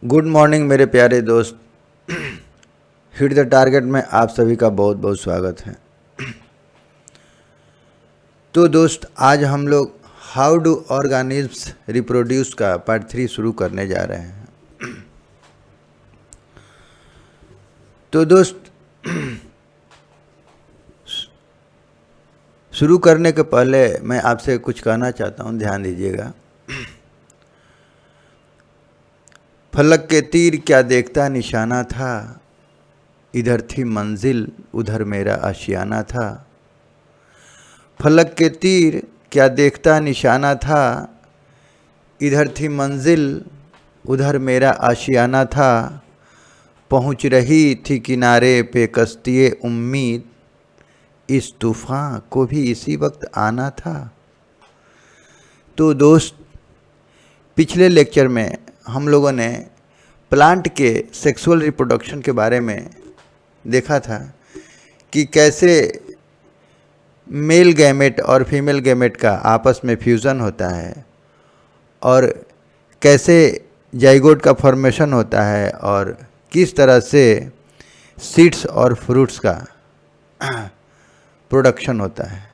Good morning मेरे प्यारे दोस्त। हिट द टारगेट में आप सभी का बहुत बहुत स्वागत है। तो दोस्त, आज हम लोग हाउ डू ऑर्गेनिज्म्स रिप्रोड्यूस का पार्ट 3 शुरू करने जा रहे हैं। तो दोस्त, शुरू करने के पहले मैं आपसे कुछ कहना चाहता हूँ, ध्यान दीजिएगा। फलक के तीर क्या देखता निशाना था, इधर थी मंजिल उधर मेरा आशियाना था। फलक के तीर क्या देखता निशाना था, इधर थी मंजिल उधर मेरा आशियाना था। पहुँच रही थी किनारे पे कश्तिए उम्मीद, इस तूफ़ान को भी इसी वक्त आना था। तो दोस्त, पिछले लेक्चर में हम लोगों ने प्लांट के सेक्सुअल रिप्रोडक्शन के बारे में देखा था कि कैसे मेल गैमेट और फीमेल गैमेट का आपस में फ्यूज़न होता है और कैसे जाइगोट का फॉर्मेशन होता है और किस तरह से सीड्स और फ्रूट्स का प्रोडक्शन होता है।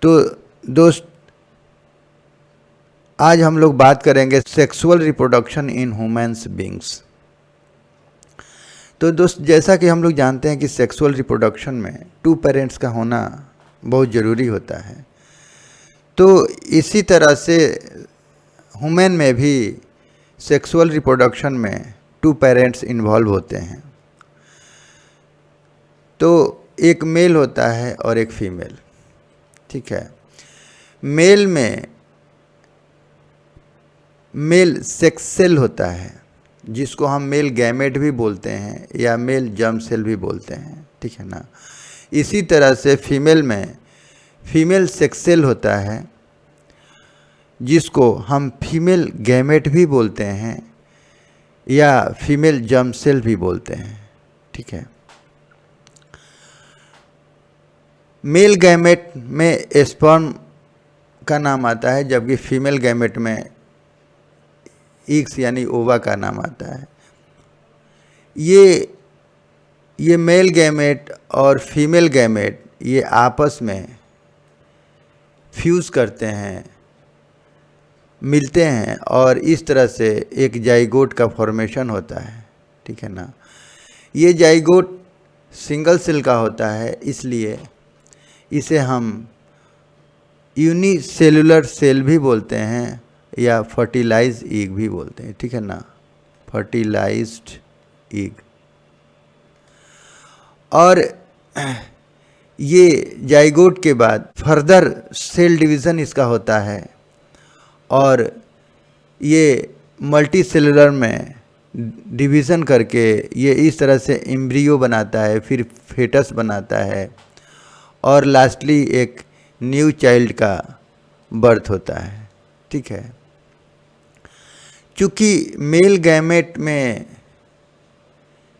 तो दोस्त, आज हम लोग बात करेंगे sexual reproduction in humans beings. तो दोस्त, जैसा कि हम लोग जानते हैं कि सेक्सुअल रिप्रोडक्शन में 2 पेरेंट्स का होना बहुत ज़रूरी होता है। तो इसी तरह से ह्यूमन में भी सेक्सुअल रिप्रोडक्शन में 2 पेरेंट्स इन्वॉल्व होते हैं। तो एक मेल होता है और एक फीमेल, ठीक है। मेल में मेल सेक्स सेल होता है, जिसको हम मेल गैमेट भी बोलते हैं या मेल जर्म सेल भी बोलते हैं, ठीक है ना। इसी तरह से फीमेल में फीमेल सेक्स सेल होता है, जिसको हम फीमेल गैमेट भी बोलते हैं या फीमेल जर्म सेल भी बोलते हैं, ठीक है। मेल गैमेट में स्पर्म का नाम आता है, जबकि फीमेल गैमेट में ईग्स यानी ओवा का नाम आता है। ये मेल गैमेट और फीमेल गैमेट ये आपस में फ्यूज़ करते हैं, मिलते हैं और इस तरह से एक जाइगोट का फॉर्मेशन होता है, ठीक है ना। ये जाइगोट सिंगल सेल का होता है, इसलिए इसे हम यूनिसेलुलर सेल भी बोलते हैं या फर्टिलाइज एग भी बोलते हैं, ठीक है ना, फर्टिलाइज्ड एग। और ये जाइगोट के बाद फर्दर सेल डिवीज़न इसका होता है और ये मल्टी सेलुलर में डिवीज़न करके ये इस तरह से एम्ब्रियो बनाता है, फिर फेटस बनाता है और लास्टली एक न्यू चाइल्ड का बर्थ होता है, ठीक है। चूँकि मेल गैमेट में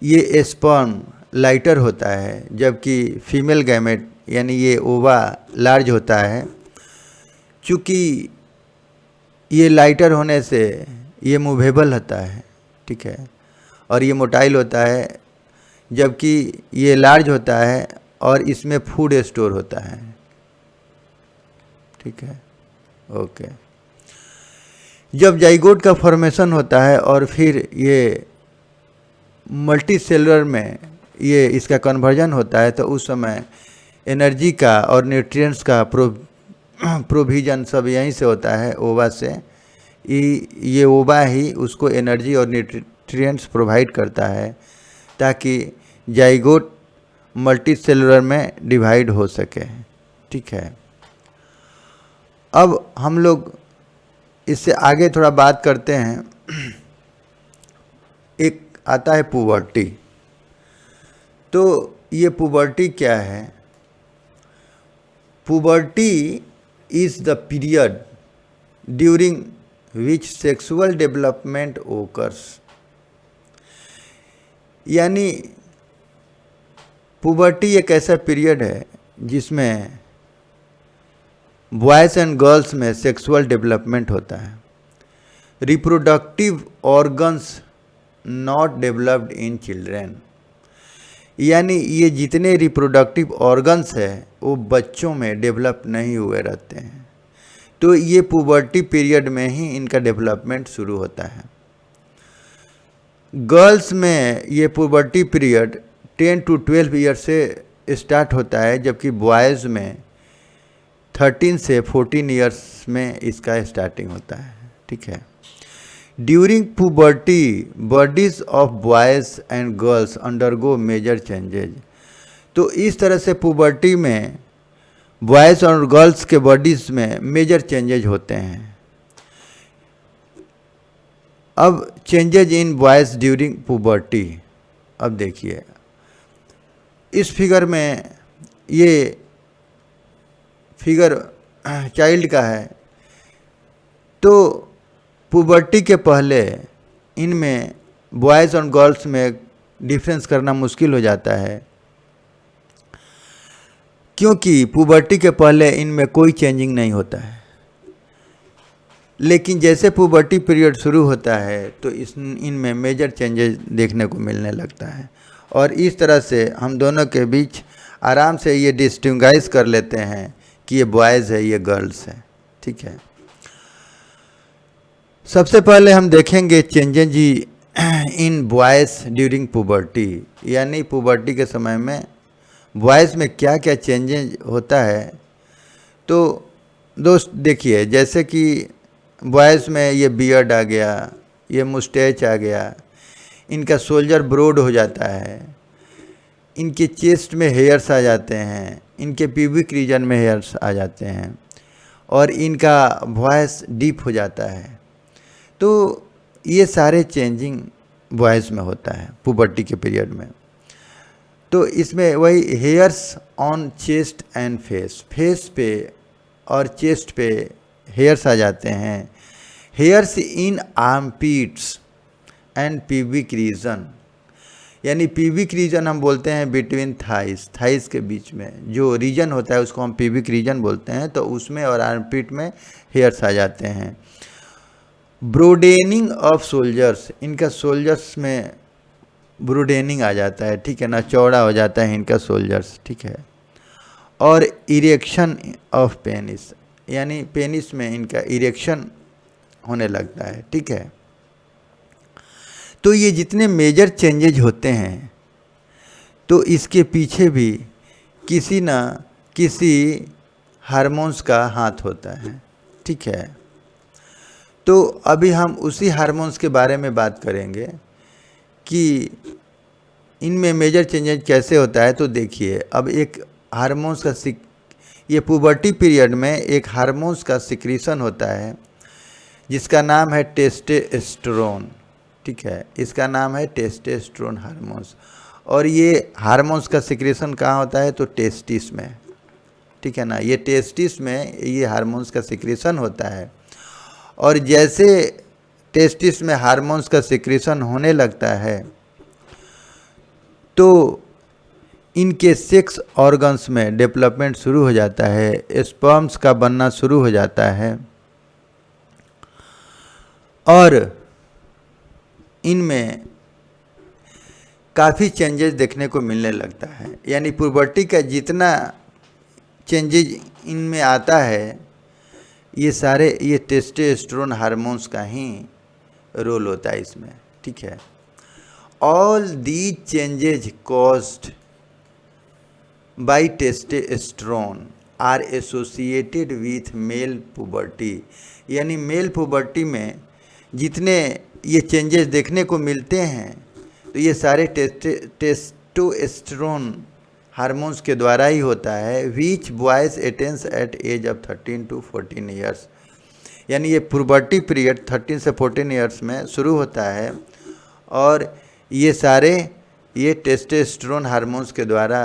ये स्पर्म लाइटर होता है, जबकि फीमेल गैमेट यानी ये ओवा लार्ज होता है। चूँकि ये लाइटर होने से ये मूवेबल होता है, ठीक है, और ये मोटाइल होता है, जबकि ये लार्ज होता है और इसमें फूड स्टोर होता है, ठीक है, ओके। जब जाइगोट का फॉर्मेशन होता है और फिर ये मल्टी सेलुलर में ये इसका कन्वर्जन होता है, तो उस समय एनर्जी का और न्यूट्रिएंट्स का प्रोविज़न सब यहीं से होता है, ओवा से। ये ओवा ही उसको एनर्जी और न्यूट्रिएंट्स प्रोवाइड करता है ताकि जाइगोट मल्टी सेलुलर में डिवाइड हो सके, ठीक है। अब हम लोग इससे आगे थोड़ा बात करते हैं। एक आता है पुबर्टी। तो ये पुबर्टी क्या है? Puberty is the period during which sexual development occurs. यानी पुबर्टी एक ऐसा पीरियड है जिसमें बॉयज़ एंड गर्ल्स में सेक्सुअल डेवलपमेंट होता है। Reproductive organs not developed in children, यानी ये जितने रिप्रोडक्टिव ऑर्गन्स है वो बच्चों में डेवलप नहीं हुए रहते हैं। तो ये पुबर्टी पीरियड में ही इनका डेवलपमेंट शुरू होता है। गर्ल्स में ये पुबर्टी पीरियड 10 to 12 ईयर से स्टार्ट होता है, जबकि बॉयज़ में 13 से 14 ईयर्स में इसका स्टार्टिंग होता है। ठीक है। During puberty bodies of boys and girls undergo major changes. तो इस तरह से पुबर्टी में बॉयज़ और गर्ल्स के बॉडीज़ में मेजर चेंजेज होते हैं। अब changes in boys during puberty, अब देखिए इस फिगर में, ये फिगर चाइल्ड का है। तो पुबर्टी के पहले इनमें बॉयज़ और गर्ल्स में डिफरेंस करना मुश्किल हो जाता है, क्योंकि पुबर्टी के पहले इनमें कोई चेंजिंग नहीं होता है। लेकिन जैसे पुबर्टी पीरियड शुरू होता है तो इनमें मेजर चेंजेस देखने को मिलने लगता है, और इस तरह से हम दोनों के बीच आराम से ये डिस्टिंग्विश कर लेते हैं कि ये बॉयज़ है, ये गर्ल्स है। ठीक है। सबसे पहले हम देखेंगे changes in boys during puberty, यानी पुबर्टी के समय में बॉयज़ में क्या क्या चेंजेज होता है। तो दोस्त देखिए, जैसे कि बॉयज़ में ये बियर्ड आ गया, ये मुस्टैच आ गया, इनका शोल्डर ब्रॉड हो जाता है, इनके चेस्ट में हेयर्स आ जाते हैं, इनके प्यूबिक रीजन में हेयर्स आ जाते हैं, और इनका वॉइस डीप हो जाता है। तो ये सारे चेंजिंग वॉइस में होता है पुबर्टी के पीरियड में। तो इसमें वही hairs on chest and face, face पे और चेस्ट पे हेयर्स आ जाते हैं। Hairs in armpits and pubic region, यानी प्यूबिक रीजन हम बोलते हैं बिटवीन थाइस, थाइस के बीच में जो रीजन होता है उसको हम प्यूबिक रीजन बोलते हैं। तो उसमें और आर्मपिट में हेयर्स आ जाते हैं। ब्रोडेनिंग ऑफ सोल्जर्स, इनका सोल्जर्स में ब्रोडेनिंग आ जाता है। ठीक है ना, चौड़ा हो जाता है इनका सोल्जर्स। ठीक है। और इरेक्शन ऑफ पेनिस, यानी पेनिस में इनका इरेक्शन होने लगता है। ठीक है। तो ये जितने मेजर चेंजेज होते हैं, तो इसके पीछे भी किसी न किसी हार्मोन्स का हाथ होता है। ठीक है। तो अभी हम उसी हार्मोन्स के बारे में बात करेंगे कि इनमें मेजर चेंजेज कैसे होता है। तो देखिए, अब एक हार्मोन्स का ये पुबर्टी पीरियड में एक हार्मोन्स का सिक्रीशन होता है जिसका नाम है टेस्टोस्टेरोन। ठीक है, इसका नाम है टेस्टोस्टेरोन हार्मोन्स। और ये हार्मोन्स का सिक्रीशन कहाँ होता है? तो टेस्टिस में। ठीक है ना, ये टेस्टिस में ये हार्मोन्स का सिक्रीशन होता है। और जैसे टेस्टिस में हार्मोन्स का सिक्रीशन होने लगता है तो इनके सेक्स ऑर्गन्स में डेवलपमेंट शुरू हो जाता है, स्पर्म्स का बनना शुरू हो जाता है, और इनमें काफ़ी चेंजेस देखने को मिलने लगता है। यानी पुबर्टी का जितना चेंजेज इनमें आता है, ये सारे ये टेस्टोस्टेरोन हार्मोन्स का ही रोल होता है इसमें। ठीक है। All these changes caused by testosterone are associated with male puberty, यानी मेल पुबर्टी में जितने ये चेंजेस देखने को मिलते हैं तो ये सारे टेस्टोस्टेरोन हार्मोन्स के द्वारा ही होता है। Which boys attains at age of 13 to 14 years, यानी ये पुबर्टी पीरियड 13 से 14 ईयर्स में शुरू होता है, और ये सारे ये टेस्टोस्टेरोन हार्मोन्स के द्वारा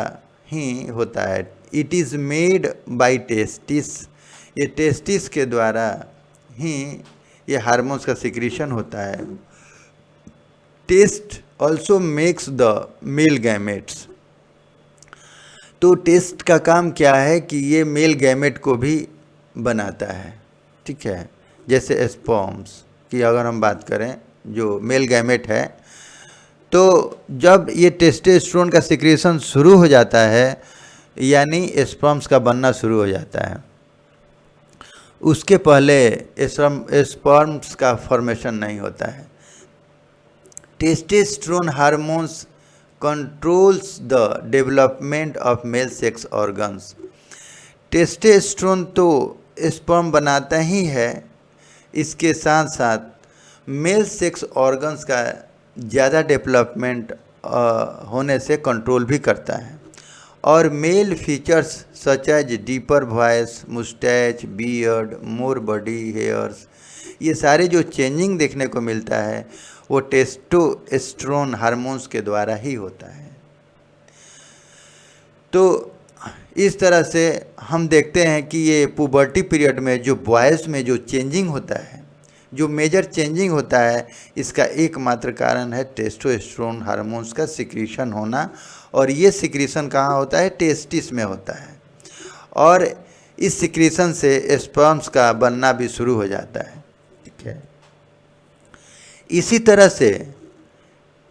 ही होता है। It is made by testis, ये टेस्टिस के द्वारा ही ये हार्मोन्स का सिक्रीशन होता है। Test also makes the male gametes, तो टेस्ट का काम क्या है कि ये मेल गैमेट को भी बनाता है। ठीक है, जैसे स्पर्म्स। की अगर हम बात करें, जो मेल गैमेट है, तो जब ये टेस्टोस्टेरोन का सिक्रेशन शुरू हो जाता है, यानी स्पर्म्स का बनना शुरू हो जाता है, उसके पहले स्पर्म्स का फॉर्मेशन नहीं होता है। Testosterone hormones controls the development of male sex organs. Testosterone तो स्पर्म बनाता ही है, इसके साथ साथ मेल सेक्स ऑर्गन्स का ज़्यादा डेवलपमेंट होने से कंट्रोल भी करता है। और male features such as deeper voice, moustache, beard, more body hairs, ये सारे जो चेंजिंग देखने को मिलता है वो टेस्टोस्टेरोन हार्मोन्स के द्वारा ही होता है। तो इस तरह से हम देखते हैं कि ये पुबर्टी पीरियड में जो बॉयज़ में जो चेंजिंग होता है, जो मेजर चेंजिंग होता है, इसका एकमात्र कारण है टेस्टोस्टेरोन हार्मोन्स का सिक्रीशन होना। और ये सिक्रीशन कहाँ होता है? टेस्टिस में होता है। और इस सिक्रीशन से स्पर्म्स का बनना भी शुरू हो जाता है। ठीक है। इसी तरह से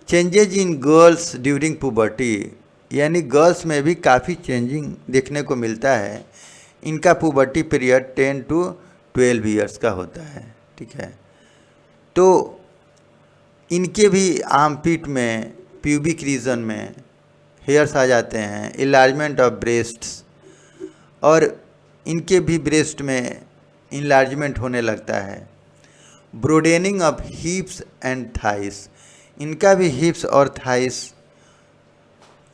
changes in girls during puberty, यानी गर्ल्स में भी काफ़ी चेंजिंग देखने को मिलता है। इनका पुबर्टी पीरियड 10 to 12 ईयर्स का होता है। ठीक है। तो इनके भी आर्मपिट में, प्यूबिक रीजन में हेयर्स आ जाते हैं, इलार्जमेंट ऑफ ब्रेस्ट्स, और इनके भी ब्रेस्ट में इलार्जमेंट होने लगता है। ब्रोडेनिंग ऑफ हिप्स एंड थाइस, इनका भी हिप्स और थाइस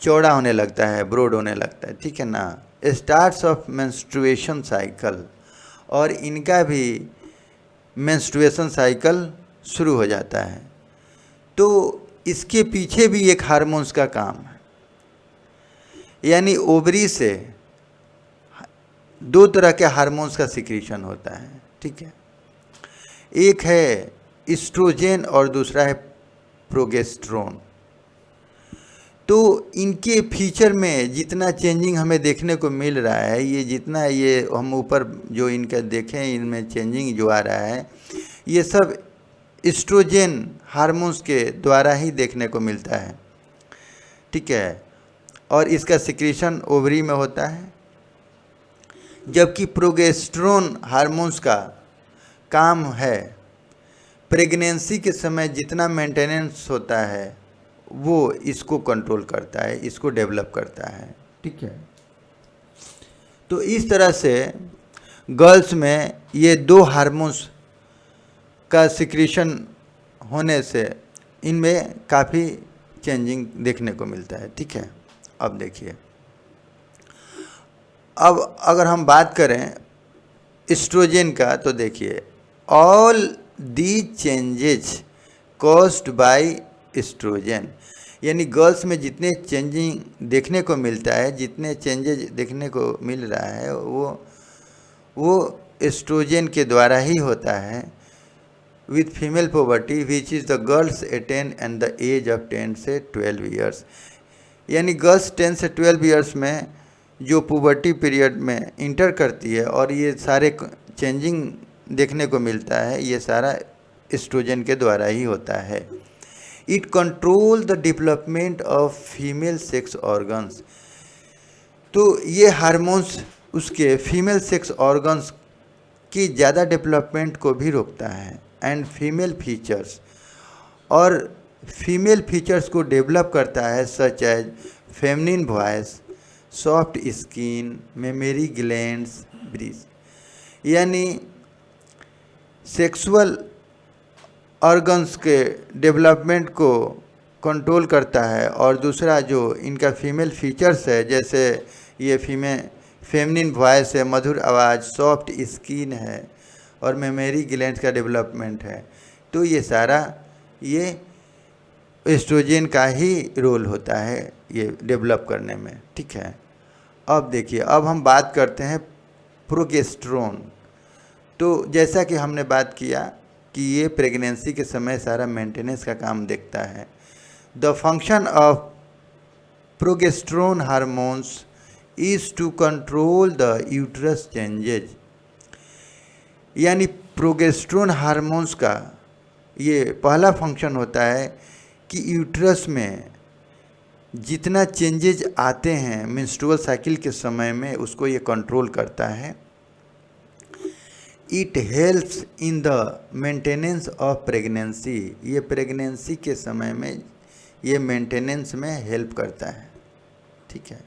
चौड़ा होने लगता है, ब्रॉड होने लगता है। ठीक है ना। स्टार्ट्स ऑफ मेंस्ट्रुएशन साइकिल, और इनका भी मेंस्ट्रुएशन साइकिल शुरू हो जाता है। तो इसके पीछे भी एक हार्मोन्स का काम है, यानी ओवरी से 2 तरह के हार्मोन्स का सिक्रीशन होता है। ठीक है। एक है एस्ट्रोजन और दूसरा है प्रोजेस्टेरोन। तो इनके फीचर में जितना चेंजिंग हमें देखने को मिल रहा है, ये जितना ये हम ऊपर जो इनका देखें, इनमें चेंजिंग जो आ रहा है, ये सब एस्ट्रोजन हार्मोन्स के द्वारा ही देखने को मिलता है। ठीक है। और इसका सिक्रीशन ओवरी में होता है, जबकि प्रोजेस्टेरोन हार्मोन्स का काम है प्रेगनेंसी के समय जितना मेंटेनेंस होता है वो इसको कंट्रोल करता है, इसको डेवलप करता है। ठीक है। तो इस तरह से गर्ल्स में ये 2 हार्मोन्स का सिक्रीशन होने से इनमें काफ़ी चेंजिंग देखने को मिलता है। ठीक है। अब देखिए, अब अगर हम बात करें एस्ट्रोजन का, तो देखिए all the changes caused by oestrogen, यानी गर्ल्स में जितने चेंजिंग देखने को मिलता है, जितने चेंजेज देखने को मिल रहा है, वो एस्ट्रोजन के द्वारा ही होता है। With female puberty which is the girls attain and the age of 10 से 12 ईयर्स, यानी गर्ल्स 10 से 12 ईयर्स में जो पुबर्टी पीरियड में इंटर करती है और ये सारे चेंजिंग देखने को मिलता है, ये सारा एस्ट्रोजन के द्वारा ही होता है। It control the development of female sex organs, तो ये हार्मोन्स उसके फीमेल सेक्स ऑर्गन्स की ज़्यादा डेवलपमेंट को भी रोकता है। एंड फीमेल फीचर्स, और फीमेल फीचर्स को डेवलप करता है, such as feminine voice, soft skin, mammary glands, breeze, यानी सेक्सुअल ऑर्गन्स के डेवलपमेंट को कंट्रोल करता है। और दूसरा जो इनका फीमेल फीचर्स है, जैसे ये फेमिनिन वॉइस है, मधुर आवाज़, सॉफ्ट स्किन है और मेमरी ग्लैंड्स का डेवलपमेंट है, तो ये सारा ये एस्ट्रोजन का ही रोल होता है ये डेवलप करने में। ठीक है। अब देखिए, अब हम बात करते हैं प्रोजेस्टेरोन। तो जैसा कि हमने बात किया कि ये प्रेगनेंसी के समय सारा मेंटेनेंस का काम देखता है। The function of progesterone hormones is to control the uterus changes, यानी प्रोजेस्टेरोन हार्मोन्स का ये पहला फंक्शन होता है कि यूट्रस में जितना चेंजेज आते हैं मेंस्ट्रुअल साइकिल के समय में उसको ये कंट्रोल करता है। It helps in the maintenance of pregnancy, ये प्रेगनेंसी के समय में ये मेंटेनेंस में हेल्प करता है। ठीक है।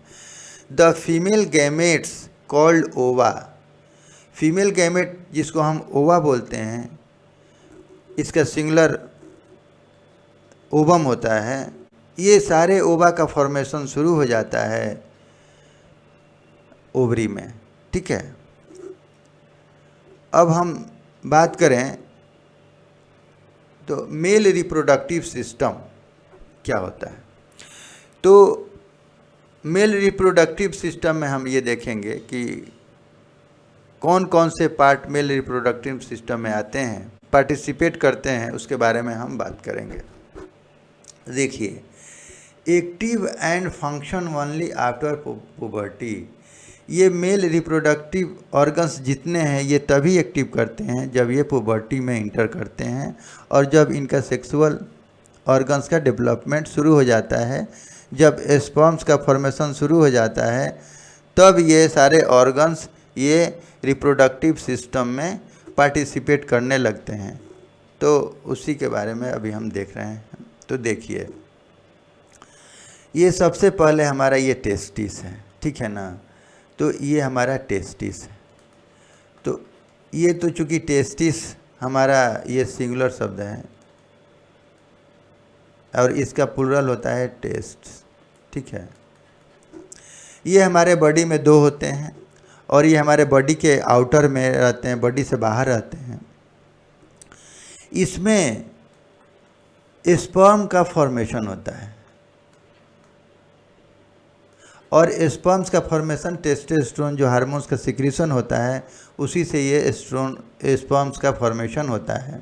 द फीमेल गैमेट्स कॉल्ड ओवा, फीमेल गैमेट जिसको हम ओवा बोलते हैं, इसका सिंगुलर ओवम होता है। ये सारे ओवा का फॉर्मेशन शुरू हो जाता है ओवरी में। ठीक है। अब हम बात करें तो मेल रिप्रोडक्टिव सिस्टम क्या होता है। तो मेल रिप्रोडक्टिव सिस्टम में हम ये देखेंगे कि कौन कौन से पार्ट मेल रिप्रोडक्टिव सिस्टम में आते हैं, पार्टिसिपेट करते हैं, उसके बारे में हम बात करेंगे। देखिए, active and function only after puberty, ये मेल रिप्रोडक्टिव ऑर्गन्स जितने हैं ये तभी एक्टिव करते हैं जब ये पुबर्टी में इंटर करते हैं और जब इनका सेक्सुअल ऑर्गन्स का डेवलपमेंट शुरू हो जाता है, जब स्पर्म्स का फॉर्मेशन शुरू हो जाता है, तब ये सारे ऑर्गन्स ये रिप्रोडक्टिव सिस्टम में पार्टिसिपेट करने लगते हैं। तो उसी के बारे में अभी हम देख रहे हैं। तो देखिए, ये सबसे पहले हमारा ये टेस्टिस है। ठीक है ना। तो ये हमारा टेस्टिस है। तो ये तो चूँकि टेस्टिस हमारा ये सिंगुलर शब्द है और इसका प्लूरल होता है टेस्ट। ठीक है। ये हमारे बॉडी में दो होते हैं और ये हमारे बॉडी के आउटर में रहते हैं, बॉडी से बाहर रहते हैं। इसमें स्पर्म का फॉर्मेशन होता है और स्पर्म्स का फॉर्मेशन टेस्टोस्टेरोन जो हार्मोन्स का सिक्रीशन होता है उसी से ये स्पर्म्स का फॉर्मेशन होता है।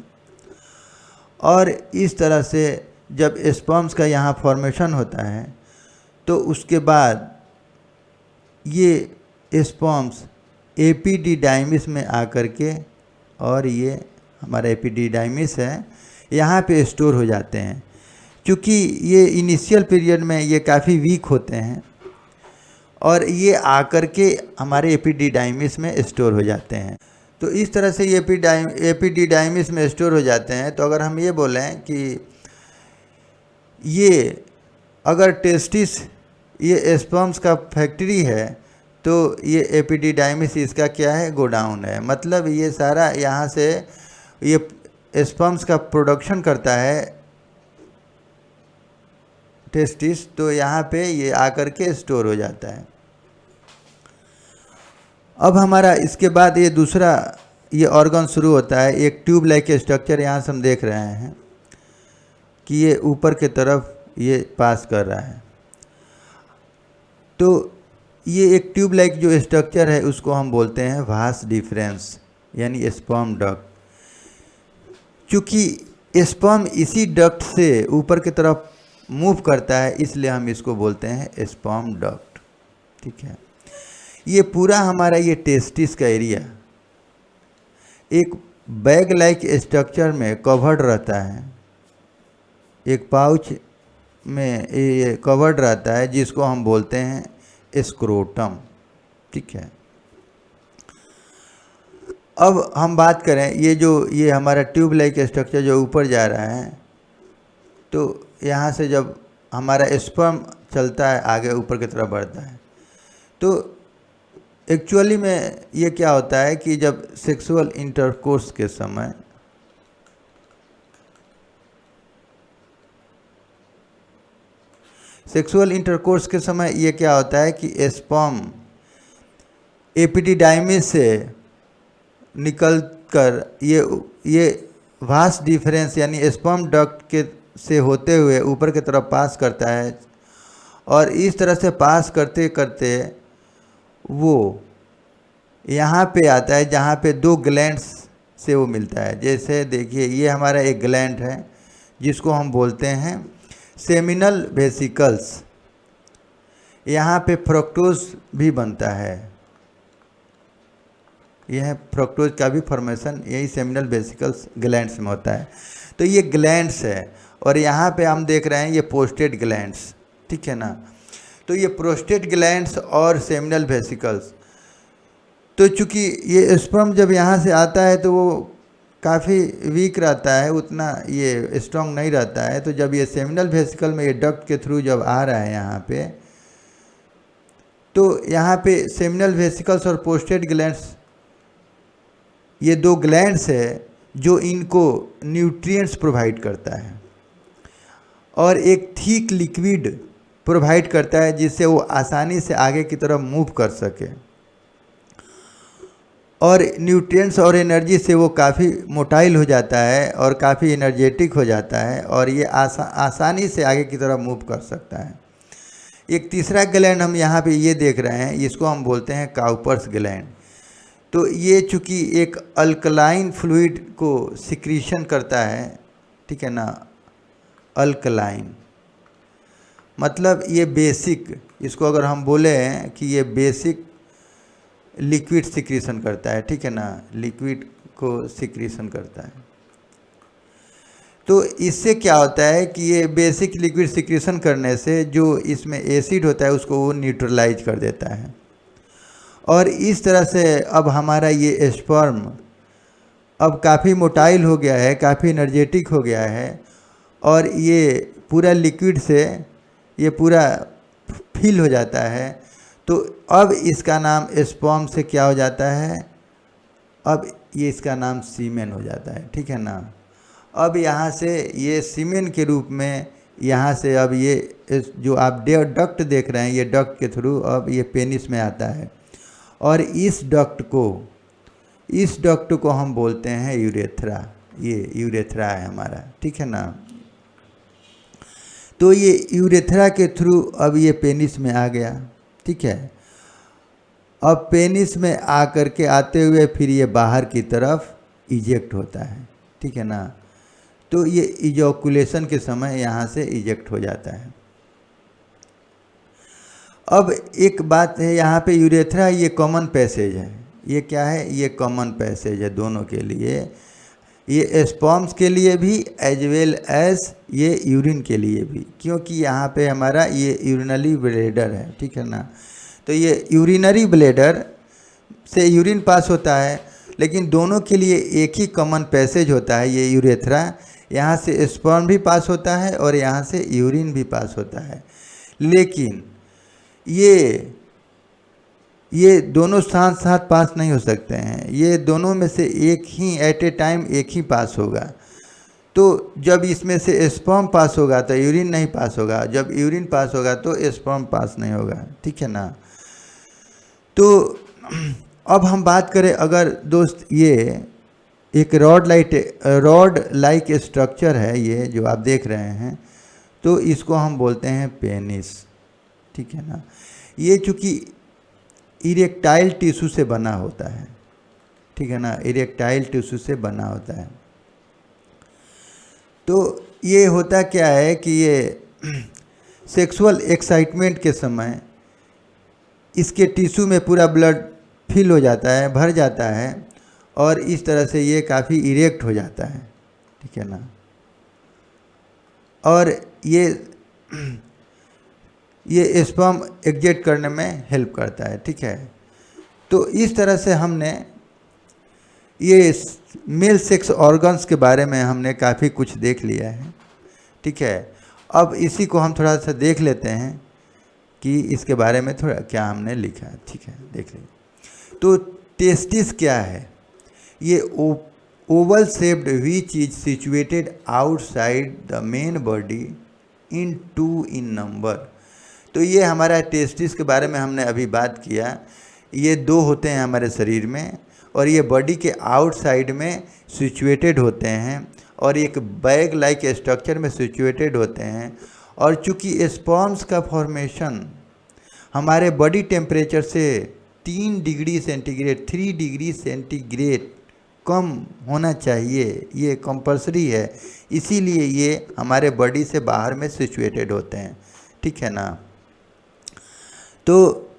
और इस तरह से जब स्पर्म्स का यहाँ फॉर्मेशन होता है तो उसके बाद ये स्पर्म्स एपिडिडाइमिस में आकर के, और ये हमारा एपिडिडाइमिस है, यहाँ पे स्टोर हो जाते हैं। क्योंकि ये इनिशियल पीरियड में ये काफ़ी वीक होते हैं और ये आकर के हमारे एपिडिडाइमिस में स्टोर हो जाते हैं। तो इस तरह से ये एपिडिडाइमिस में स्टोर हो जाते हैं। तो अगर हम ये बोलें कि ये अगर टेस्टिस ये स्पर्म्स का फैक्ट्री है तो ये एपिडिडाइमिस इसका क्या है, गोडाउन है। मतलब ये सारा यहाँ से ये स्पर्म्स का प्रोडक्शन करता है टेस्टिस, तो यहाँ पे ये आकर के स्टोर हो जाता है। अब हमारा इसके बाद ये दूसरा ये ऑर्गन शुरू होता है, एक ट्यूब लाइक स्ट्रक्चर यहाँ से हम देख रहे हैं कि ये ऊपर के तरफ ये पास कर रहा है। तो ये एक ट्यूब लाइक जो स्ट्रक्चर है उसको हम बोलते हैं वास डिफरेंस यानी स्पर्म डक्ट। चूँकि स्पर्म इसी डक्ट से ऊपर की तरफ मूव करता है इसलिए हम इसको बोलते हैं स्पर्म डक्ट। ठीक है। ये पूरा हमारा ये टेस्टिस का एरिया एक बैग लाइक स्ट्रक्चर में कवर्ड रहता है, एक पाउच में ये कवर्ड रहता है जिसको हम बोलते हैं स्क्रोटम। ठीक है। अब हम बात करें ये हमारा ट्यूब लाइक स्ट्रक्चर जो ऊपर जा रहा है, तो यहाँ से जब हमारा स्पर्म चलता है आगे ऊपर की तरफ बढ़ता है, तो एक्चुअली में ये क्या होता है कि जब सेक्सुअल इंटरकोर्स के समय ये क्या होता है कि स्पर्म एपिडिडाइमिस से निकल कर ये वास डिफरेंस यानी स्पर्म डक्ट के से होते हुए ऊपर की तरफ पास करता है और इस तरह से पास करते करते वो यहाँ पे आता है जहाँ पे दो ग्लैंड्स से वो मिलता है। जैसे देखिए ये हमारा एक ग्लैंड है जिसको हम बोलते हैं सेमिनल वेसिकल्स। यहाँ पे फ्रक्टोज भी बनता है, यह फ्रक्टोज का भी फॉर्मेशन यही सेमिनल वेसिकल्स ग्लैंड्स में होता है। तो ये ग्लैंड्स है, और यहाँ पे हम देख रहे हैं ये प्रोस्टेट ग्लैंड्स, ठीक है ना। तो ये प्रोस्टेट ग्लैंड्स और सेमिनल वेसिकल्स, तो चूँकि ये स्पर्म जब यहाँ से आता है तो वो काफ़ी वीक रहता है, उतना ये स्ट्रॉन्ग नहीं रहता है। तो जब ये सेमिनल वेसिकल में ये डक्ट के थ्रू जब आ रहा है यहाँ पे, तो यहाँ पे सेमिनल वेसिकल्स और प्रोस्टेट ग्लैंड्स, ये दो ग्लैंड्स है जो इनको न्यूट्रिएंट्स प्रोवाइड करता है और एक थिक लिक्विड प्रोवाइड करता है जिससे वो आसानी से आगे की तरफ मूव कर सके, और न्यूट्रिएंट्स और एनर्जी से वो काफ़ी मोटाइल हो जाता है और काफ़ी एनर्जेटिक हो जाता है, और ये आसानी से आगे की तरफ मूव कर सकता है। एक तीसरा ग्लैंड हम यहाँ पे ये देख रहे हैं, इसको हम बोलते हैं काउपर्स ग्लैंड। तो ये चूँकि एक अल्कलाइन फ्लूइड को सिक्रीशन करता है, ठीक है ना। अल्कलाइन मतलब ये बेसिक, इसको अगर हम बोले कि ये बेसिक लिक्विड सिक्रीशन करता है, ठीक है ना, लिक्विड को सिक्रीशन करता है। तो इससे क्या होता है कि ये बेसिक लिक्विड सिक्रीशन करने से जो इसमें एसिड होता है उसको वो न्यूट्रलाइज कर देता है, और इस तरह से अब हमारा ये स्पर्म अब काफ़ी मोटाइल हो गया है, काफ़ी एनर्जेटिक हो गया है, और ये पूरा लिक्विड से ये पूरा फिल हो जाता है। तो अब इसका नाम स्पर्म से क्या हो जाता है, अब ये इसका नाम सीमेन हो जाता है, ठीक है ना। अब यहाँ से ये सीमेन के रूप में यहाँ से अब ये जो आप डक्ट देख रहे हैं, ये डक्ट के थ्रू अब ये पेनिस में आता है, और इस डक्ट को हम बोलते हैं यूरेथ्रा। ये यूरेथ्रा है हमारा, ठीक है ना। तो ये यूरेथ्रा के थ्रू अब ये पेनिस में आ गया, ठीक है। अब पेनिस में आकर के आते हुए फिर ये बाहर की तरफ इजेक्ट होता है, ठीक है ना। तो ये इजोकुलेशन के समय यहाँ से इजेक्ट हो जाता है। अब एक बात है यहाँ पे, यूरेथ्रा ये कॉमन पैसेज है। ये क्या है, ये कॉमन पैसेज है दोनों के लिए, ये स्पर्म्स के लिए भी एज वेल एज ये यूरिन के लिए भी, क्योंकि यहाँ पे हमारा ये यूरिनरी ब्लैडर है, ठीक है ना। तो ये यूरिनरी ब्लैडर से यूरिन पास होता है, लेकिन दोनों के लिए एक ही कॉमन पैसेज होता है, ये यूरेथ्रा। यहाँ से स्पर्म भी पास होता है और यहाँ से यूरिन भी पास होता है, लेकिन ये दोनों साथ साथ पास नहीं हो सकते हैं। ये दोनों में से एक ही एट ए टाइम एक ही पास होगा। तो जब इसमें से स्पर्म पास होगा तो यूरिन नहीं पास होगा, जब यूरिन पास होगा तो स्पर्म पास नहीं होगा, ठीक है ना। तो अब हम बात करें, अगर दोस्त ये एक रॉड लाइक स्ट्रक्चर है, ये जो आप देख रहे हैं, तो इसको हम बोलते हैं पेनिस, ठीक है ना। ये चूँकि इरेक्टाइल टिश्यू से बना होता है, ठीक है ना, इरेक्टाइल टिश्यू से बना होता है। तो ये होता क्या है कि ये सेक्सुअल एक्साइटमेंट के समय इसके टिश्यू में पूरा ब्लड फिल हो जाता है, भर जाता है, और इस तरह से ये काफ़ी इरेक्ट हो जाता है, ठीक है ना। और ये स्पर्म एग्जेक्ट करने में हेल्प करता है, ठीक है। तो इस तरह से हमने ये मेल सेक्स ऑर्गन्स के बारे में हमने काफ़ी कुछ देख लिया है, ठीक है। अब इसी को हम थोड़ा सा देख लेते हैं कि इसके बारे में थोड़ा क्या हमने लिखा है, ठीक है, देख लीजिए। तो टेस्टिस क्या है, ये Oval shaped which is situated outside the main body in 2 in number. तो ये हमारा टेस्टिस के बारे में हमने अभी बात किया। ये 2 होते हैं हमारे शरीर में, और ये बॉडी के आउटसाइड में सिचुएटेड होते हैं, और एक बैग लाइक स्ट्रक्चर में सिचुएटेड होते हैं। और चूँकि स्पर्म्स का फॉर्मेशन हमारे बॉडी टेम्परेचर से 3 डिग्री सेंटीग्रेड कम होना चाहिए, ये कंपल्सरी है, इसीलिए ये हमारे बॉडी से बाहर में सिचुएटेड होते हैं, ठीक है ना। तो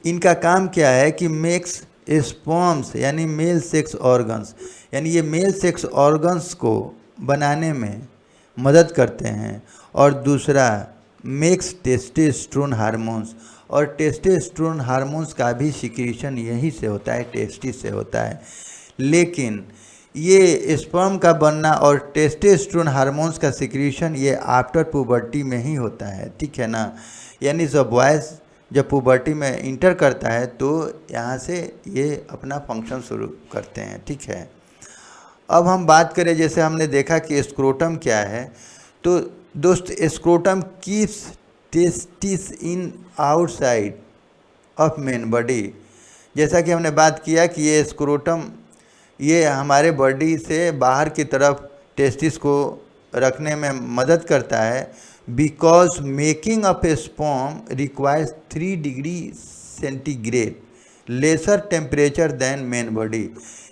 इनका काम क्या है कि मेक्स स्पर्म्स यानी मेल सेक्स ऑर्गन्स, यानी ये मेल सेक्स ऑर्गन्स को बनाने में मदद करते हैं, और दूसरा मेक्स टेस्टोस्टेरोन हार्मोन्स, और टेस्टोस्टेरोन हार्मोन्स का भी सिक्रीशन यहीं से होता है, टेस्टिस से होता है। लेकिन ये स्पर्म का बनना और टेस्टोस्टेरोन हार्मोन्स का सिक्रीशन ये आफ्टर पुबर्टी में ही होता है, ठीक है ना। यानी जब बॉयज़ जब पुबर्टी में इंटर करता है तो यहाँ से ये अपना फंक्शन शुरू करते हैं, ठीक है। अब हम बात करें, जैसे हमने देखा कि स्क्रोटम क्या है, तो दोस्त scrotum keeps testis in outside of main body. जैसा कि हमने बात किया कि ये स्क्रोटम ये हमारे बॉडी से बाहर की तरफ टेस्टिस को रखने में मदद करता है, because making of a sperm requires 3 degree centigrade lesser temperature than main body.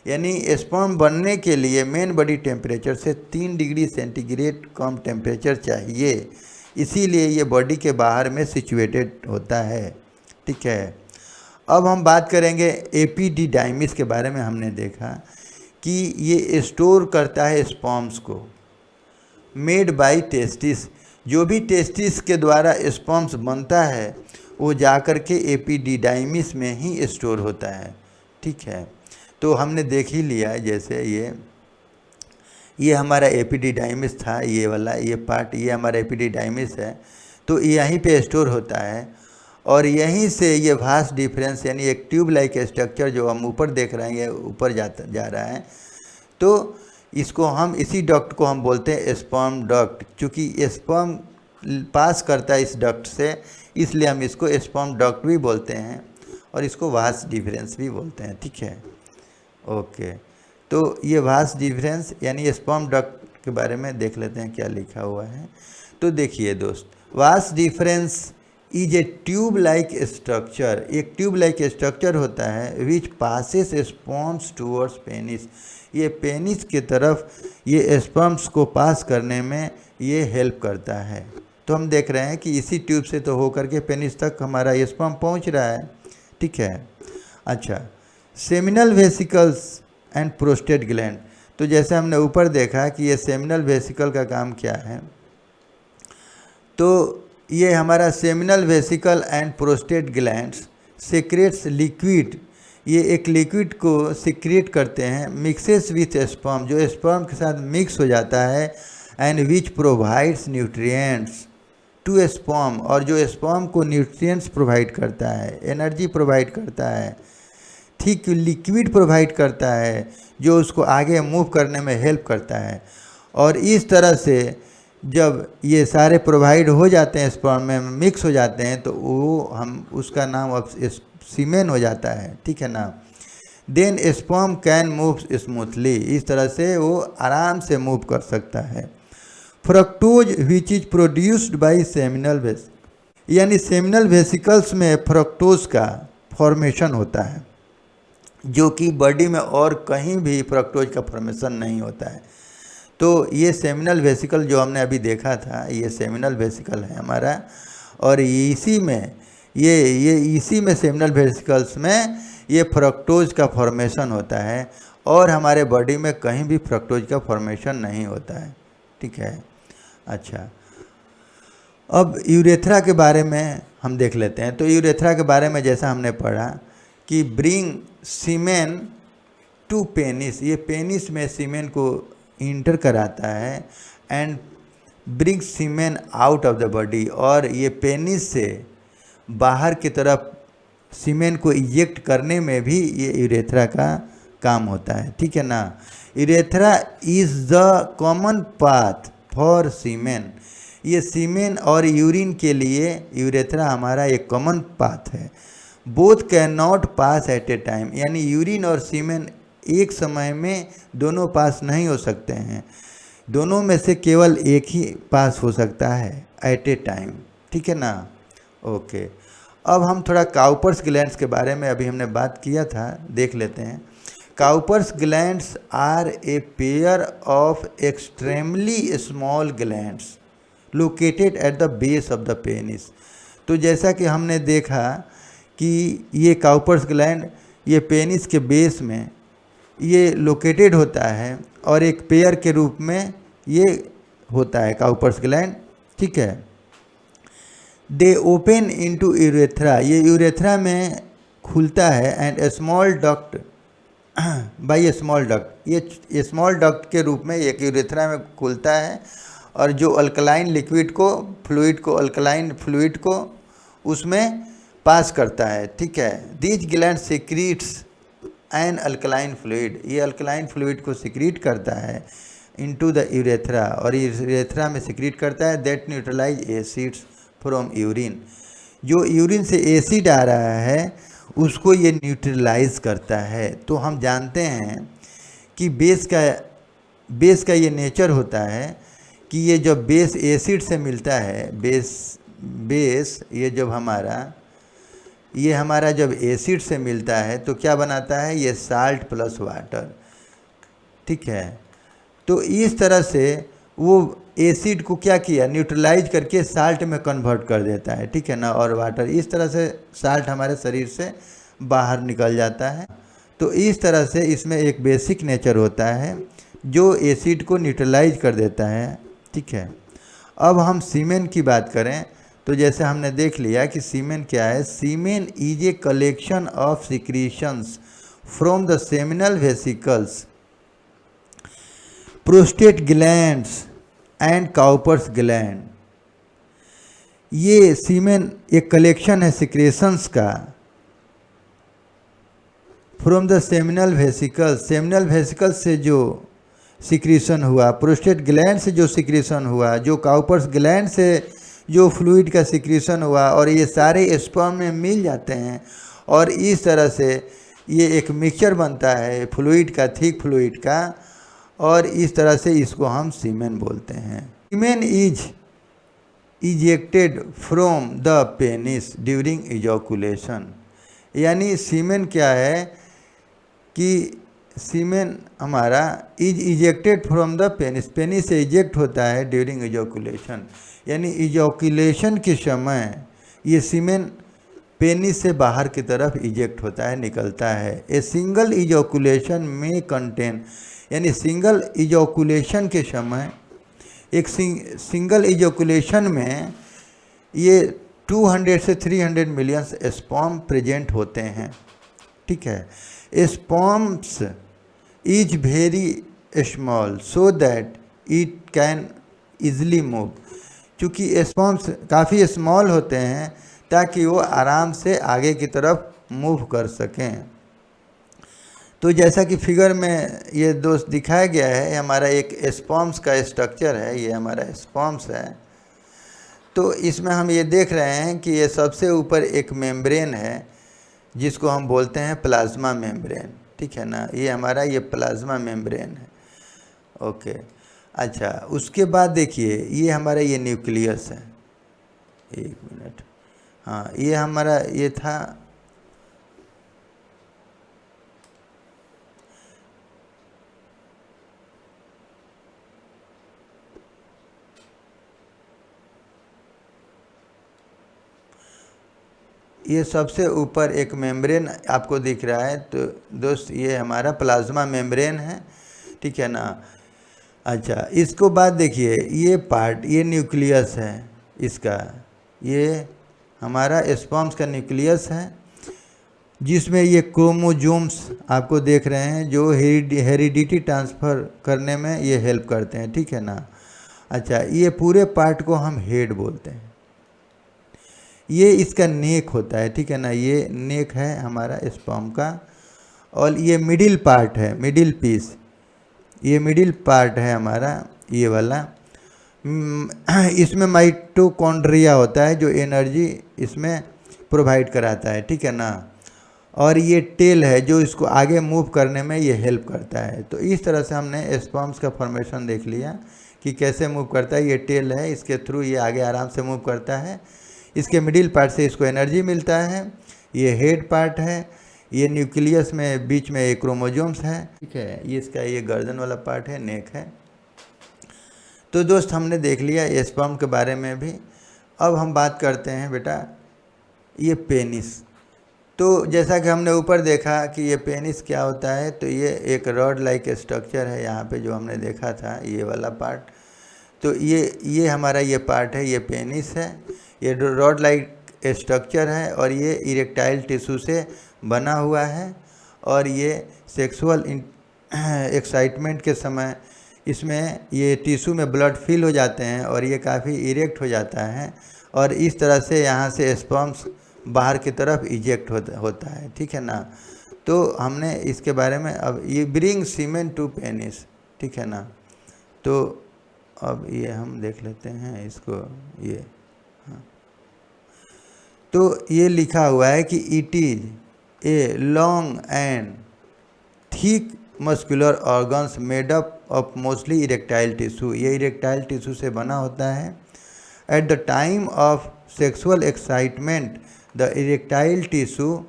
यानी स्पर्म बनने के लिए मेन बॉडी टेम्परेचर से 3 डिग्री सेंटीग्रेड कम टेम्परेचर चाहिए, इसीलिए ये बॉडी के बाहर में सिचुएटेड होता है, ठीक है। अब हम बात करेंगे एपिडिडाइमिस के बारे में। हमने देखा कि ये स्टोर करता है स्पर्म्स को, मेड बाय टेस्टिस। जो भी टेस्टिस के द्वारा स्पर्म्स बनता है वो जाकर के एपिडिडाइमिस में ही स्टोर होता है, ठीक है। तो हमने देख ही लिया, जैसे ये हमारा एपिडिडाइमिस था, ये वाला ये पार्ट, ये हमारा एपिडिडाइमिस है, तो यहीं पे स्टोर होता है, और यहीं से ये वास डिफरेंस यानी एक ट्यूब लाइक स्ट्रक्चर जो हम ऊपर देख रहे हैं, ये ऊपर जा रहा है, तो इसको हम इसी डक्ट को हम बोलते हैं स्पर्म डक्ट। चूँकि स्पर्म पास करता है इस डक्ट से, इसलिए हम इसको स्पर्म डक्ट भी बोलते हैं, और इसको वास डिफरेंस भी बोलते हैं, ठीक है। ओके, तो ये वास डिफरेंस यानी स्पर्म डक्ट के बारे में देख लेते हैं क्या लिखा हुआ है। तो देखिए दोस्त, vas deferens is a tube like structure, एक ट्यूब लाइक स्ट्रक्चर होता है विच पासेस स्पर्म्स टूवर्ड्स पेनिस। ये पेनिस की तरफ ये स्पर्म्स को पास करने में ये हेल्प करता है। तो हम देख रहे हैं कि इसी ट्यूब से तो होकर के पेनिस तक हमारा ये स्पर्म पहुंच रहा है, ठीक है। अच्छा, seminal vesicles and prostate gland. तो जैसे हमने ऊपर देखा कि ये सेमिनल वेसिकल का काम क्या है, तो ये हमारा seminal vesicle and prostate glands secrets liquid, ये एक लिक्विड को सीक्रेट करते हैं, मिक्सेस विथ स्पर्म, जो स्पर्म के साथ मिक्स हो जाता है, and which provides nutrients to sperm, और जो स्पर्म को न्यूट्रिएंट्स प्रोवाइड करता है, एनर्जी प्रोवाइड करता है, ठीक लिक्विड प्रोवाइड करता है जो उसको आगे मूव करने में हेल्प करता है। और इस तरह से जब ये सारे प्रोवाइड हो जाते हैं, स्पर्म में मिक्स हो जाते हैं, तो वो हम उसका नाम अब सीमेन हो जाता है, ठीक है ना। Then sperm can move smoothly, इस तरह से वो आराम से मूव कर सकता है। Fructose which is produced by seminal vesicle, यानी सेमिनल वेसिकल्स में फ्रक्टोज का फॉर्मेशन होता है, जो कि बॉडी में और कहीं भी फ्रक्टोज का फॉर्मेशन नहीं होता है। तो ये सेमिनल वेसिकल जो हमने अभी देखा था, ये सेमिनल वेसिकल है हमारा, और इसी में इसी में सेमिनल वेसिकल्स में ये फ्रक्टोज का फॉर्मेशन होता है, और हमारे बॉडी में कहीं भी फ्रक्टोज का फॉर्मेशन नहीं होता है, ठीक है। अच्छा, अब यूरेथ्रा के बारे में हम देख लेते हैं। तो यूरेथ्रा के बारे में जैसा हमने पढ़ा कि ब्रिंग सीमेन टू पेनिस, ये पेनिस में सीमेन को इंटर कराता है, and bring semen out of the body, और ये पेनिस से बाहर की तरफ सीमेन को इजेक्ट करने में भी ये यूरेथ्रा का काम होता है, ठीक है ना। Urethra is the common path for semen, ये सीमेन और यूरिन के लिए यूरेथ्रा हमारा एक कॉमन पाथ है। Both can not pass at a time, यानी यूरिन और सीमेन एक समय में दोनों पास नहीं हो सकते हैं, दोनों में से केवल एक ही पास हो सकता है एट ए टाइम, ठीक है ना। ओके, अब हम थोड़ा काउपर्स ग्लैंड्स के बारे में अभी हमने बात किया था, देख लेते हैं। Cowper's glands are a pair of extremely small glands located at the base of the penis. तो जैसा कि हमने देखा कि ये काउपर्स ग्लैंड ये पेनिस के बेस में ये लोकेटेड होता है, और एक पेयर के रूप में ये होता है काउपर्स ग्लैंड, ठीक है। दे ओपन इनटू यूरेथ्रा, ये यूरेथ्रा में खुलता है, and A small duct by A small duct, ये स्मॉल डक्ट के रूप में एक यूरेथ्रा में खुलता है और जो अल्कलाइन लिक्विड को, फ्लूइड को, अल्कलाइन फ्लूइड को उसमें पास करता है, ठीक है। These gland secretes an alkaline fluid, ये अल्कलाइन फ्लूइड को सिक्रीट करता है इनटू द यूरेथ्रा, और यूरेथ्रा में सिक्रीट करता है that neutralise acids from urine, जो यूरिन से एसिड आ रहा है उसको ये न्यूट्रलाइज करता है। तो हम जानते हैं कि बेस का ये नेचर होता है कि ये जब बेस एसिड से मिलता है, बेस ये हमारा जब एसिड से मिलता है तो क्या बनाता है, ये साल्ट प्लस वाटर, ठीक है। तो इस तरह से वो एसिड को क्या किया, न्यूट्रलाइज करके साल्ट में कन्वर्ट कर देता है, ठीक है ना, और वाटर, इस तरह से साल्ट हमारे शरीर से बाहर निकल जाता है। तो इस तरह से इसमें एक बेसिक नेचर होता है जो एसिड को न्यूट्रलाइज कर देता है, ठीक है। अब हम सीमेन की बात करें तो जैसे हमने देख लिया कि सीमेन क्या है, semen is a collection of secretions from the seminal vesicles, prostate glands and Cowper's gland. ये सीमेन एक कलेक्शन है सिक्रेशंस का from the seminal vesicles, seminal vesicles से जो सिक्रीशन हुआ, प्रोस्टेट ग्लैंड से जो सिक्रीशन हुआ, जो काउपर्स ग्लैंड से जो फ्लूइड का सिक्रीशन हुआ, और ये सारे स्पर्म में मिल जाते हैं और इस तरह से ये एक मिक्सचर बनता है फ्लूइड का, थिक फ्लूइड का, और इस तरह से इसको हम सीमेन बोलते हैं। Semen is ejected from the penis during ejaculation, यानी सीमेन क्या है कि सीमेन हमारा is ejected from the penis, penis से इजेक्ट होता है ड्यूरिंग इजोकुलेशन, यानी इजोकुलेशन के समय ये सीमेन पेनिस से बाहर की तरफ इजेक्ट होता है, निकलता है। ए सिंगल इजोकुलेशन में कंटेन, यानी सिंगल इजोकुलेशन के समय, एक सिंगल इजोकुलेशन में ये 200 से 300 मिलियन स्पर्म प्रेजेंट होते हैं, ठीक है। Sperms is very small so that it can easily move, चूँकि स्पर्म्स काफ़ी स्मॉल होते हैं ताकि वो आराम से आगे की तरफ मूव कर सकें। तो जैसा कि फिगर में ये दोस्त दिखाया गया है, ये हमारा एक स्पर्म्स का स्ट्रक्चर है, ये हमारा स्पर्म्स है। तो इसमें हम ये देख रहे हैं कि ये सबसे ऊपर एक मेम्ब्रेन है जिसको हम बोलते हैं प्लाज्मा मेम्ब्रेन, ठीक है ना, ये हमारा ये प्लाज्मा मेम्ब्रेन है, ओके। अच्छा, उसके बाद देखिए ये हमारा ये न्यूक्लियस है, एक मिनट, हाँ, ये हमारा ये था, ये सबसे ऊपर एक मेम्ब्रेन आपको दिख रहा है, तो दोस्त ये हमारा प्लाज्मा मेम्ब्रेन है, ठीक है ना। अच्छा, इसको बाद देखिए ये पार्ट, ये न्यूक्लियस है इसका, ये हमारा स्पर्म्स का न्यूक्लियस है जिसमें ये क्रोमोजोम्स आपको देख रहे हैं जो हेरिडिटी ट्रांसफ़र करने में ये हेल्प करते हैं, ठीक है ना। अच्छा, ये पूरे पार्ट को हम हेड बोलते हैं, ये इसका नेक होता है, ठीक है ना, ये नेक है हमारा स्पर्म का, और ये मिडिल पार्ट है, मिडिल पीस, ये मिडिल पार्ट है हमारा ये वाला। इसमें माइटोकॉन्ड्रिया होता है जो एनर्जी इसमें प्रोवाइड कराता है, ठीक है ना, और ये टेल है जो इसको आगे मूव करने में ये हेल्प करता है। तो इस तरह से हमने स्पर्म्स का फॉर्मेशन देख लिया कि कैसे मूव करता है। ये टेल है, इसके थ्रू ये आगे आराम से मूव करता है, इसके मिडिल पार्ट से इसको एनर्जी मिलता है। ये हेड पार्ट है, ये न्यूक्लियस में बीच में एक क्रोमोजोम्स है, ठीक है, ये इसका ये गर्दन वाला पार्ट है, नेक है। तो दोस्त हमने देख लिया स्पर्म के बारे में भी। अब हम बात करते हैं बेटा ये पेनिस। तो जैसा कि हमने ऊपर देखा कि ये पेनिस क्या होता है, तो ये एक रॉड लाइक स्ट्रक्चर है यहाँ पे जो हमने देखा था, ये वाला पार्ट। तो ये हमारा ये पार्ट है, ये पेनिस है, ये रॉड लाइक स्ट्रक्चर है और ये इरेक्टाइल टिश्यू से बना हुआ है। और ये सेक्सुअल एक्साइटमेंट के समय इसमें ये टिश्यू में ब्लड फिल हो जाते हैं और ये काफ़ी इरेक्ट हो जाता है और इस तरह से यहाँ से स्पर्म्स बाहर की तरफ इजेक्ट होता है, ठीक है ना। तो हमने इसके बारे में अब ये ब्रिंग सीमेन टू पेनिस, ठीक है ना। तो अब ये हम देख लेते हैं इसको, ये हाँ। तो ये लिखा हुआ है कि it is a long and thick muscular organs made up of mostly erectile tissue. ये इरेक्टाइल टिश्यू से बना होता है। At the time of sexual excitement the erectile tissue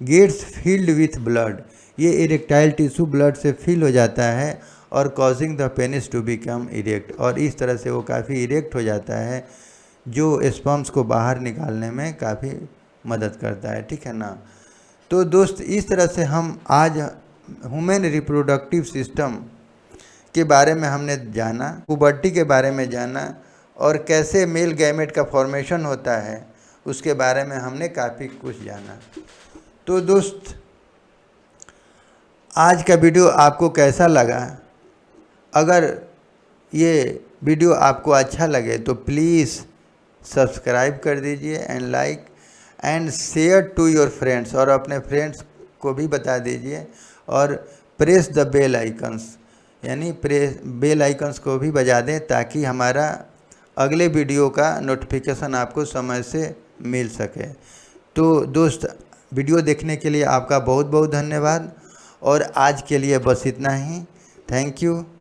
gets filled with blood. ये इरेक्टाइल टिश्यू ब्लड से fill हो जाता है और causing the penis to become erect, और इस तरह से वो काफ़ी इरेक्ट हो जाता है जो स्पर्म्स को बाहर निकालने में काफ़ी मदद करता है, ठीक है ना। तो दोस्त, इस तरह से हम आज ह्यूमन रिप्रोडक्टिव सिस्टम के बारे में हमने जाना, पुबर्टी के बारे में जाना और कैसे मेल गैमेट का फॉर्मेशन होता है उसके बारे में हमने काफ़ी कुछ जाना। तो दोस्त, आज का वीडियो आपको कैसा लगा? अगर ये वीडियो आपको अच्छा लगे तो प्लीज़ सब्सक्राइब कर दीजिए and like and share to your friends, और अपने फ्रेंड्स को भी बता दीजिए। और प्रेस द बेल आइकन्स, यानी बेल आइकन्स को भी बजा दें ताकि हमारा अगले वीडियो का नोटिफिकेशन आपको समय से मिल सके। तो दोस्त, वीडियो देखने के लिए आपका बहुत बहुत धन्यवाद और आज के लिए बस इतना ही। Thank you.